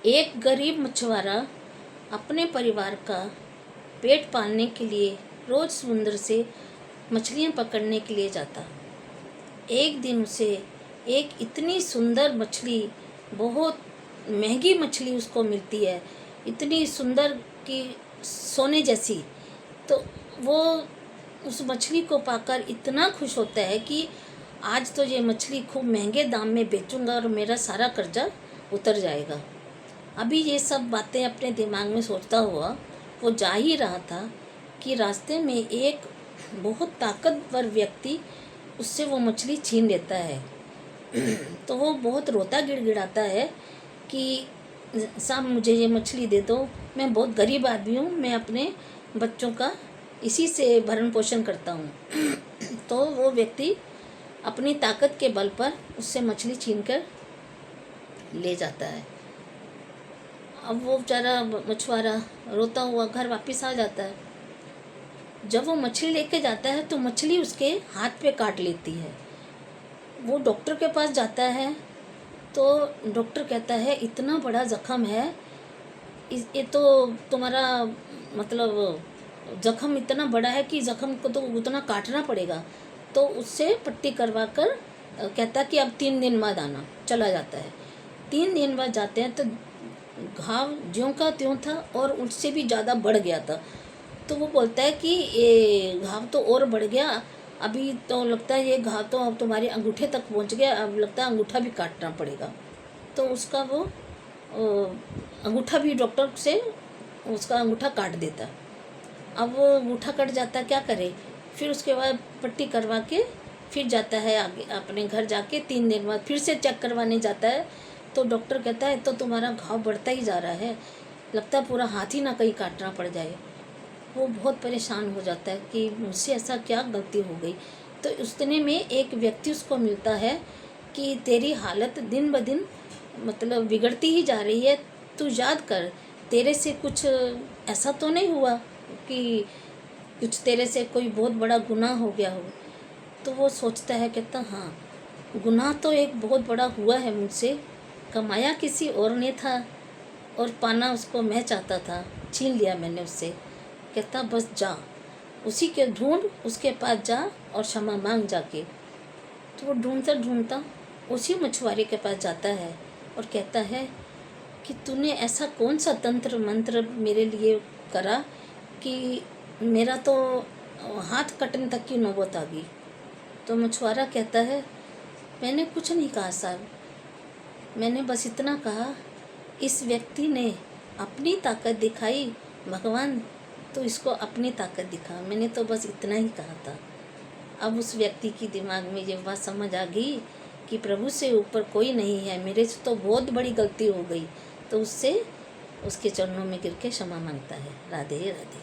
एक गरीब मछुआरा अपने परिवार का पेट पालने के लिए रोज़ समुद्र से मछलियाँ पकड़ने के लिए जाता। एक दिन उसे एक इतनी सुंदर मछली, बहुत महंगी मछली उसको मिलती है, इतनी सुंदर कि सोने जैसी। तो वो उस मछली को पाकर इतना खुश होता है कि आज तो ये मछली खूब महंगे दाम में बेचूंगा और मेरा सारा कर्जा उतर जाएगा। अभी ये सब बातें अपने दिमाग में सोचता हुआ वो जा ही रहा था कि रास्ते में एक बहुत ताकतवर व्यक्ति उससे वो मछली छीन लेता है। तो वो बहुत रोता गिड़गिड़ाता है कि साहब मुझे ये मछली दे दो, मैं बहुत गरीब आदमी हूँ, मैं अपने बच्चों का इसी से भरण पोषण करता हूँ। तो वो व्यक्ति अपनी ताकत के बल पर उससे मछली छीन कर ले जाता है। अब वो बेचारा मछुआरा रोता हुआ घर वापस आ जाता है। जब वो मछली लेके जाता है तो मछली उसके हाथ पे काट लेती है। वो डॉक्टर के पास जाता है तो डॉक्टर कहता है इतना बड़ा ज़ख़म है, ये तो तुम्हारा मतलब ज़ख़म इतना बड़ा है कि ज़ख़म को तो उतना काटना पड़ेगा। तो उससे पट्टी करवा कर कहता कि अब 3 दिन बाद आना। चला जाता है। 3 दिन बाद जाते हैं तो घाव ज्यों का त्यों था और उससे भी ज़्यादा बढ़ गया था। तो वो बोलता है कि ये घाव तो और बढ़ गया, अभी तो लगता है ये घाव तो अब तुम्हारे अंगूठे तक पहुंच गया, अब लगता है अंगूठा भी काटना पड़ेगा। तो उसका वो अंगूठा भी डॉक्टर से उसका अंगूठा काट देता। अब वो अंगूठा कट जाता, क्या करे। फिर उसके बाद पट्टी करवा के फिर जाता है आगे अपने घर। जाके 3 दिन बाद फिर से चेक करवाने जाता है तो डॉक्टर कहता है तो तुम्हारा घाव बढ़ता ही जा रहा है, लगता है पूरा हाथ ही ना कहीं काटना पड़ जाए। वो बहुत परेशान हो जाता है कि मुझसे ऐसा क्या गलती हो गई। तो उतने में एक व्यक्ति उसको मिलता है कि तेरी हालत दिन ब दिन मतलब बिगड़ती ही जा रही है, तू याद कर तेरे से कुछ ऐसा तो नहीं हुआ कि कुछ तेरे से कोई बहुत बड़ा गुनाह हो गया हो। तो वो सोचता है, कहता हाँ गुनाह तो एक बहुत बड़ा हुआ है मुझसे, कमाया किसी और ने था और पाना उसको मैं चाहता था, छीन लिया मैंने उससे। कहता बस जा उसी के ढूंढ, उसके पास जा और क्षमा मांग जाके। तो वो ढूंढता ढूंढता उसी मछुआरे के पास जाता है और कहता है कि तूने ऐसा कौन सा तंत्र मंत्र मेरे लिए करा कि मेरा तो हाथ कटने तक की नौबत आ गई। तो मछुआरा कहता है मैंने कुछ नहीं कहा साहब, मैंने बस इतना कहा इस व्यक्ति ने अपनी ताकत दिखाई, भगवान तो इसको अपनी ताकत दिखा, मैंने तो बस इतना ही कहा था। अब उस व्यक्ति की दिमाग में ये बात समझ आ गई कि प्रभु से ऊपर कोई नहीं है, मेरे से तो बहुत बड़ी गलती हो गई। तो उससे उसके चरणों में गिर के क्षमा मांगता है। राधे राधे।